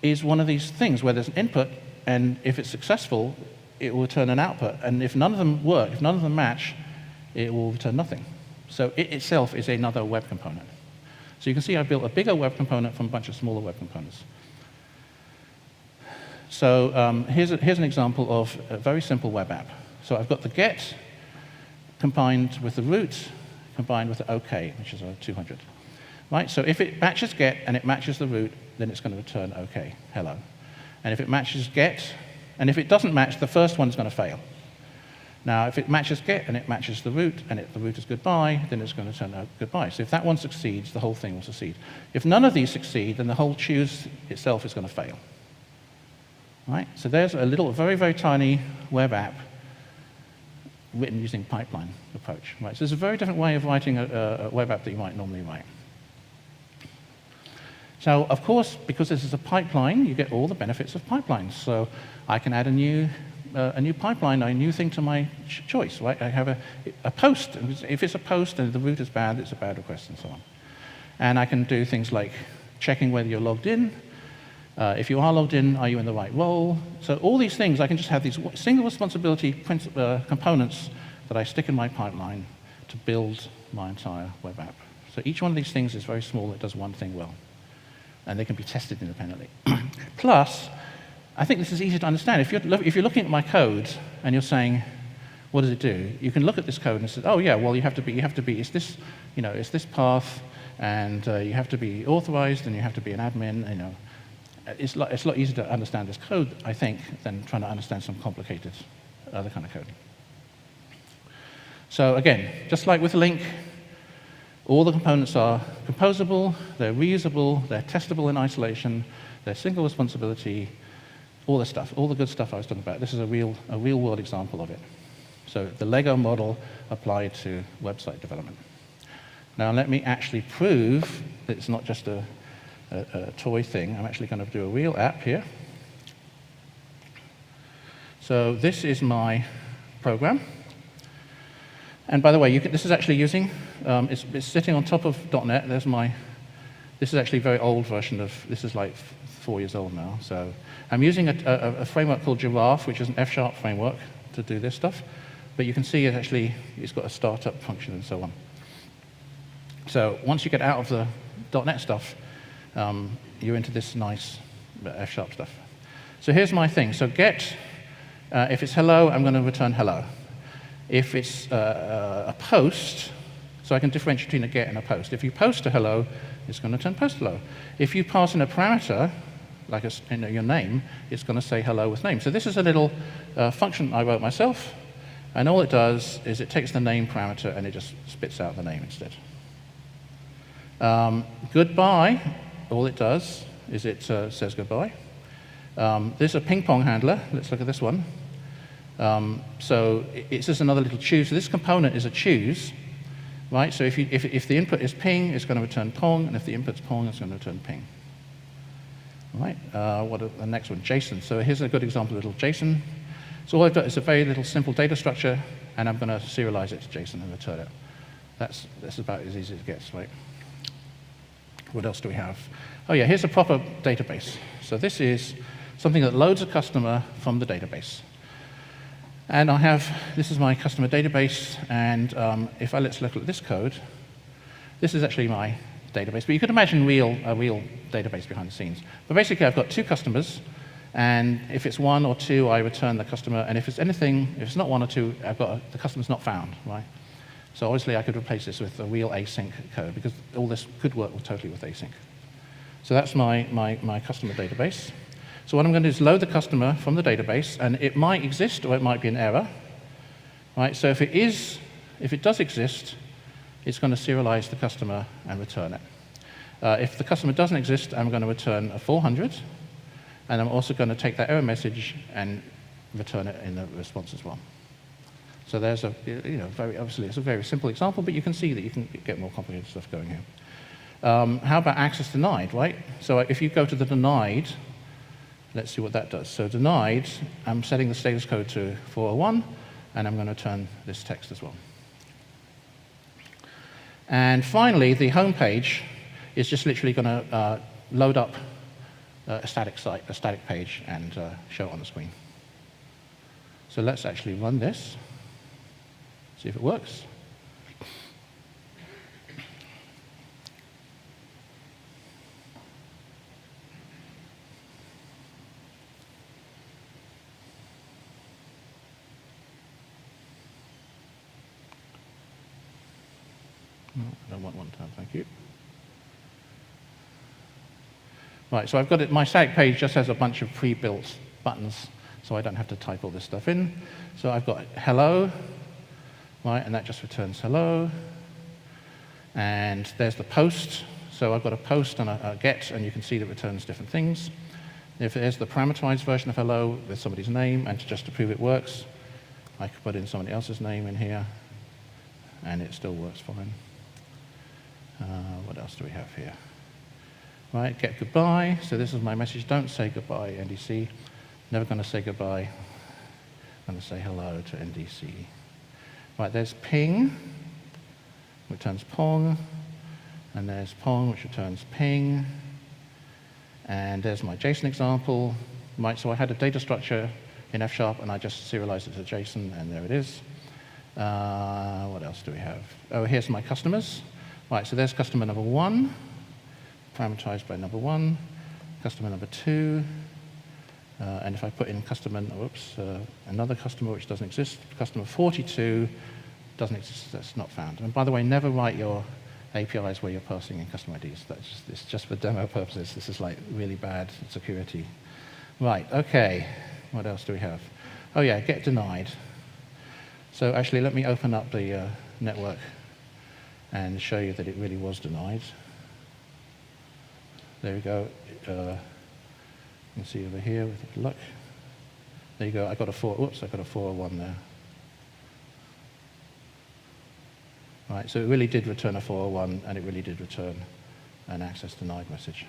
is one of these things where there's an input, and if it's successful, it will return an output. And if none of them work, if none of them match, it will return nothing. So it itself is another web component. So you can see I built a bigger web component from a bunch of smaller web components. So here's an example of a very simple web app. So I've got the get combined with the route combined with the OK, which is a 200. Right? So if it matches get and it matches the route, then it's going to return OK, hello. And if it matches get, and if it doesn't match, the first one's going to fail. Now, if it matches get and it matches the route, and the route is goodbye, then it's going to turn out goodbye. So if that one succeeds, the whole thing will succeed. If none of these succeed, then the whole choose itself is going to fail. Right? So there's a little, very, very tiny web app written using pipeline approach. Right? So there's a very different way of writing a web app that you might normally write. So, of course, because this is a pipeline, you get all the benefits of pipelines. So I can add a new pipeline, a new thing to my choice, right? I have a post. If it's a post and the route is bad, it's a bad request, and so on. And I can do things like checking whether you're logged in. If you are logged in, are you in the right role? So all these things, I can just have these single responsibility components that I stick in my pipeline to build my entire web app. So each one of these things is very small. It does one thing well. And they can be tested independently. Plus, I think this is easy to understand. If you're looking at my code and you're saying, what does it do? You can look at this code and say, oh yeah, well you have to be, it's this path, and you have to be authorized, and you have to be an admin. It's a lot easier to understand this code, I think, than trying to understand some complicated other kind of code. So again, just like with a link, all the components are composable, they're reusable, they're testable in isolation, they're single responsibility, all the stuff, all the good stuff I was talking about. This is a real-world example of it. So the Lego model applied to website development. Now let me actually prove that it's not just a toy thing. I'm actually going to do a real app here. So this is my program. And by the way, this is actually using, it's sitting on top of .NET. This is actually a very old version of, this is like 4 years old now. So I'm using a framework called Giraffe, which is an F# framework to do this stuff. But you can see it's got a startup function and so on. So once you get out of the .NET stuff, you're into this nice F# stuff. So here's my thing. So get, if it's hello, I'm going to return hello. If it's a post, so I can differentiate between a get and a post. If you post a hello, it's going to return post hello. If you pass in a parameter, like your name, it's going to say hello with name. So this is a little function I wrote myself, and all it does is it takes the name parameter and it just spits out the name instead. Goodbye, all it does is it says goodbye. There's a ping pong handler. Let's look at this one. So it's just another little choose. So this component is a choose, right? So if the input is ping, it's going to return pong, and if the input's pong, it's going to return ping. Right? The next one, JSON. So here's a good example of a little JSON. So all I've got is a very little simple data structure, and I'm going to serialize it to JSON and return it. That's about as easy as it gets, right? What else do we have? Oh yeah, here's a proper database. So this is something that loads a customer from the database. And this is my customer database, and let's look at this code. This is actually my database, but you could imagine a real database behind the scenes. But basically, I've got 2 customers, and if it's 1 or 2, I return the customer, and if it's not 1 or 2, the customer's not found, right? So obviously, I could replace this with a real async code, because all this could work totally with async. So that's my customer database. So what I'm going to do is load the customer from the database, and it might exist or it might be an error, right? So if it does exist, it's going to serialize the customer and return it. If the customer doesn't exist, I'm going to return a 400, and I'm also going to take that error message and return it in the response as well. So there's obviously it's a very simple example, but you can see that you can get more complicated stuff going here. How about access denied, right? So if you go to the denied, let's see what that does. So denied, I'm setting the status code to 401, and I'm going to return this text as well. And finally, the home page is just literally going to load up a static page, and show it on the screen. So let's actually run this, see if it works. No, I don't want one tab, thank you. Right, so I've got it. My static page just has a bunch of pre-built buttons, so I don't have to type all this stuff in. So I've got hello, right, and that just returns hello. And there's the post. So I've got a post and a get, and you can see that it returns different things. If there's the parameterized version of hello with somebody's name, and just to prove it works, I could put in somebody else's name in here, and it still works fine. What else do we have here? Right, get goodbye. So this is my message. Don't say goodbye, NDC. Never going to say goodbye. I'm going to say hello to NDC. Right, there's ping, which returns pong. And there's pong, which returns ping. And there's my JSON example. Right, so I had a data structure in F#, and I just serialized it to JSON, and there it is. What else do we have? Oh, here's my customers. Right, so there's customer number 1, parameterized by number 1, customer number 2, and if I put in another customer which doesn't exist, customer 42 doesn't exist, that's not found. And by the way, never write your APIs where you're passing in customer IDs. It's just for demo purposes. This is like really bad security. Right, okay, what else do we have? Oh yeah, get denied. So actually, let me open up the network and show you that it really was denied. There we go. You can see over here with luck. There you go. I got a 401 there. Right, so it really did return a 401, and it really did return an access denied message.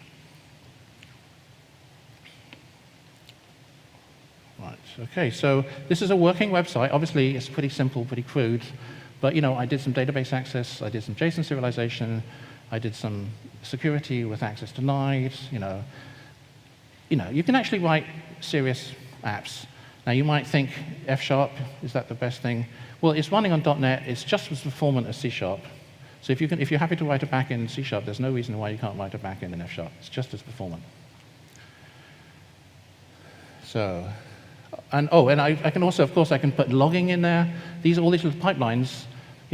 Right, okay, so this is a working website. Obviously, it's pretty simple, pretty crude. But I did some database access, I did some JSON serialization, I did some security with access denied. You can actually write serious apps. Now you might think F#, is that the best thing? Well, it's running on .NET. It's just as performant as C#. So if you're happy to write a backend in C#, there's no reason why you can't write a backend in F#. It's just as performant. So, and I can also, of course, I can put logging in there. All these little pipelines.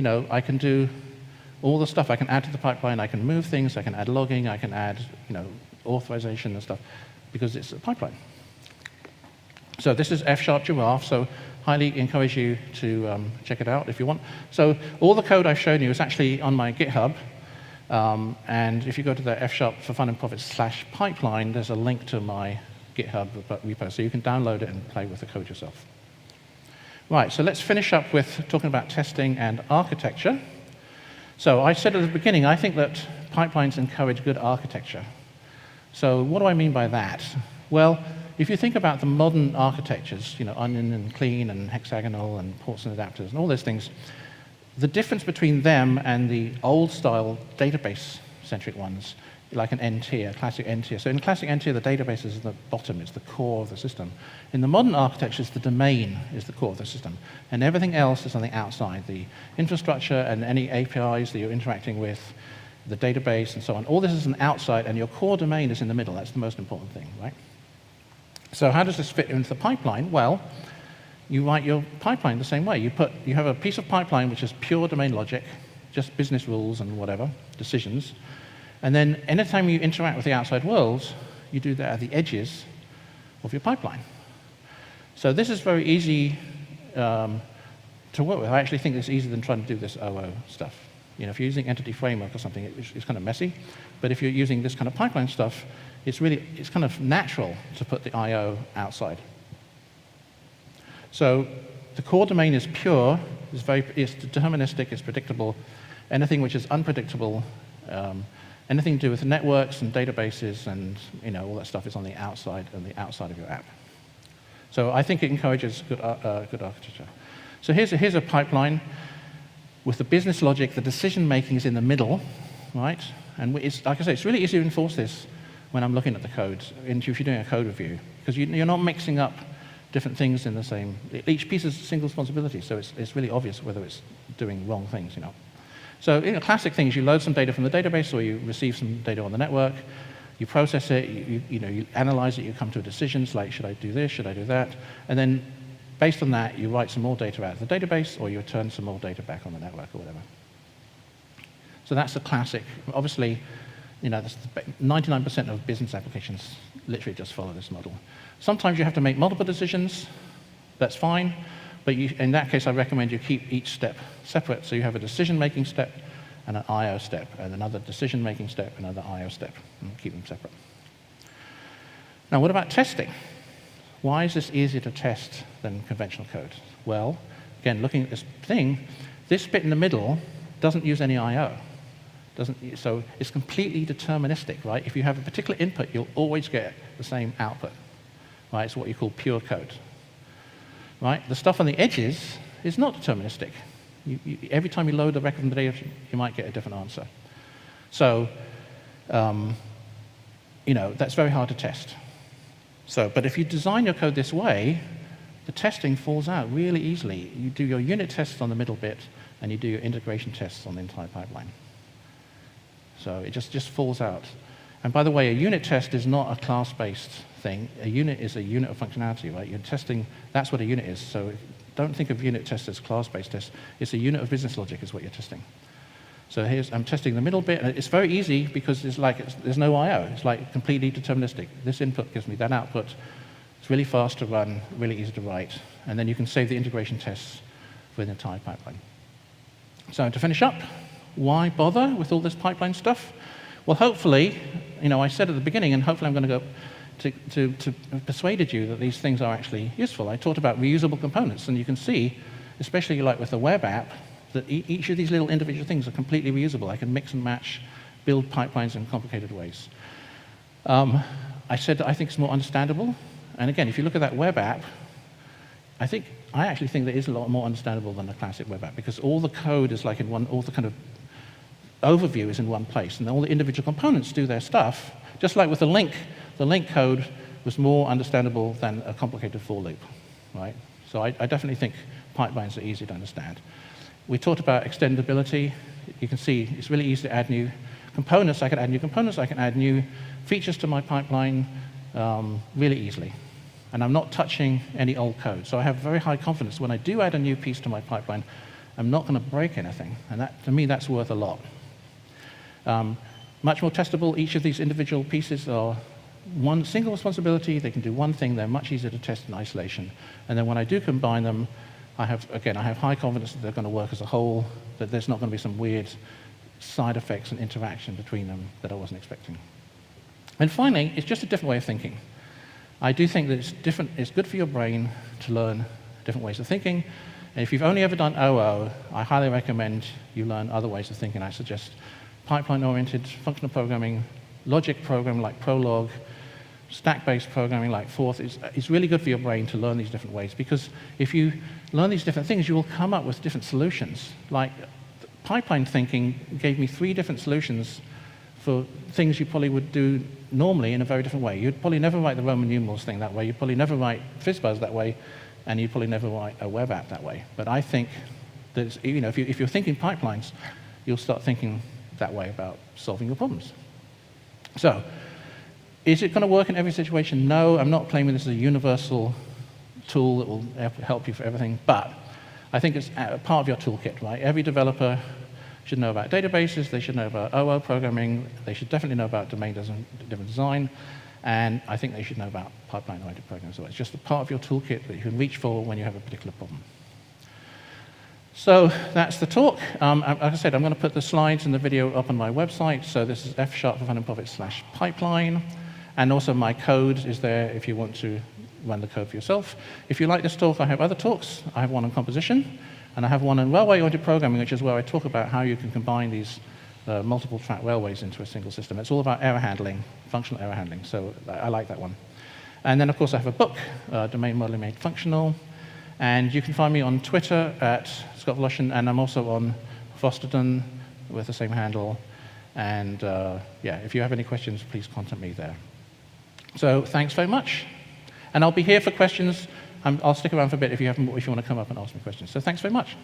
I can do all the stuff I can add to the pipeline. I can move things. I can add logging. I can add, authorization and stuff, because it's a pipeline. So this is F# Giraffe. So highly encourage you to check it out if you want. So all the code I've shown you is actually on my GitHub. And if you go to the F# for fun and profits /pipeline, there's a link to my GitHub repo, so you can download it and play with the code yourself. Right, so let's finish up with talking about testing and architecture. So I said at the beginning, I think that pipelines encourage good architecture. So what do I mean by that? Well, if you think about the modern architectures, onion and clean and hexagonal and ports and adapters and all those things, the difference between them and the old-style database-centric ones, like an N-tier, classic N-tier. So in classic N-tier, the database is at the bottom, it's the core of the system. In the modern architectures, the domain is the core of the system, and everything else is on the outside, the infrastructure and any APIs that you're interacting with, the database and so on. All this is on the outside, and your core domain is in the middle. That's the most important thing, right? So how does this fit into the pipeline? Well, you write your pipeline the same way. You have a piece of pipeline which is pure domain logic, just business rules and whatever, decisions. And then anytime you interact with the outside world, you do that at the edges of your pipeline. So this is very easy to work with. I actually think it's easier than trying to do this OO stuff. If you're using entity framework or something, it's kind of messy. But if you're using this kind of pipeline stuff, it's kind of natural to put the I/O outside. So the core domain is pure, it's deterministic, it's predictable. Anything which is unpredictable, anything to do with networks and databases and all that stuff is on the outside of your app. So I think it encourages good architecture. So here's a pipeline with the business logic. The decision making is in the middle, right? And it's, like I say, it's really easy to enforce this when I'm looking at the code, if you're doing a code review, because you're not mixing up different things in the same. Each piece is a single responsibility, so it's really obvious whether it's doing wrong things. So classic things, you load some data from the database or you receive some data on the network, you process it, you analyze it, you come to decisions like, should I do this, should I do that? And then based on that, you write some more data out of the database or you return some more data back on the network or whatever. So that's the classic. Obviously, 99% of business applications literally just follow this model. Sometimes you have to make multiple decisions, that's fine. But in that case, I recommend you keep each step separate. So you have a decision-making step and an I/O step, and another decision-making step, another I/O step, and keep them separate. Now, what about testing? Why is this easier to test than conventional code? Well, again, looking at this thing, this bit in the middle doesn't use any I/O. So it's completely deterministic, right? If you have a particular input, you'll always get the same output, right? It's what you call pure code. Right? The stuff on the edges is not deterministic. Every time you load the record from the data, you might get a different answer. So, that's very hard to test. But if you design your code this way, the testing falls out really easily. You do your unit tests on the middle bit, and you do your integration tests on the entire pipeline. So it just falls out. And by the way, a unit test is not a class-based thing. A unit is a unit of functionality, right? You're testing, that's what a unit is. So don't think of unit tests as class-based tests. It's a unit of business logic is what you're testing. So I'm testing the middle bit, and it's very easy because there's no I/O. It's like completely deterministic. This input gives me that output. It's really fast to run, really easy to write, and then you can save the integration tests for the entire pipeline. So to finish up, why bother with all this pipeline stuff? Well, hopefully, I said at the beginning, and hopefully I'm going to go to persuaded you that these things are actually useful. I talked about reusable components, and you can see, especially like with the web app, that each of these little individual things are completely reusable. I can mix and match, build pipelines in complicated ways. I said that I think it's more understandable. And again, if you look at that web app, I actually think that is a lot more understandable than a classic web app, because all the code is like in one, all the kind of overview is in one place, and all the individual components do their stuff. Just like with the link code was more understandable than a complicated for loop, right? So I definitely think pipelines are easy to understand. We talked about extendability. You can see it's really easy to add new components. I can add new components. I can add new features to my pipeline really easily. And I'm not touching any old code. So I have very high confidence when I do add a new piece to my pipeline, I'm not going to break anything. And that, to me, that's worth a lot. Much more testable. Each of these individual pieces are one single responsibility. They can do one thing. They're much easier to test in isolation. And then when I do combine them, I have high confidence that they're going to work as a whole, that there's not going to be some weird side effects and interaction between them that I wasn't expecting. And finally, it's just a different way of thinking. I do think that it's good for your brain to learn different ways of thinking. And if you've only ever done OO, I highly recommend you learn other ways of thinking. I suggest pipeline-oriented functional programming, logic programming like Prolog, stack-based programming like Forth. It's really good for your brain to learn these different ways, because if you learn these different things, you will come up with different solutions. Like pipeline thinking gave me 3 different solutions for things you probably would do normally in a very different way. You'd probably never write the Roman numerals thing that way. You'd probably never write FizzBuzz that way, and you'd probably never write a web app that way. But I think that if you're thinking pipelines, you'll start thinking that way about solving your problems. So, is it going to work in every situation? No, I'm not claiming this is a universal tool that will help you for everything, but I think it's part of your toolkit, right? Every developer should know about databases, they should know about OO programming, they should definitely know about domain-driven design, and I think they should know about pipeline-oriented programming as well. It's just a part of your toolkit that you can reach for when you have a particular problem. So that's the talk. Like I said, I'm going to put the slides and the video up on my website. So this is f#for-fun-and-profit/pipeline. And also my code is there if you want to run the code for yourself. If you like this talk, I have other talks. I have one on composition, and I have one on railway-oriented programming, which is where I talk about how you can combine these multiple track railways into a single system. It's all about error handling, functional error handling. So I like that one. And then, of course, I have a book, Domain Modeling Made Functional. And you can find me on Twitter at Scott Wlaschin, and I'm also on Fosterdon with the same handle. And yeah, if you have any questions, please contact me there. So thanks very much. And I'll be here for questions. I'll stick around for a bit if you want to come up and ask me questions. So thanks very much.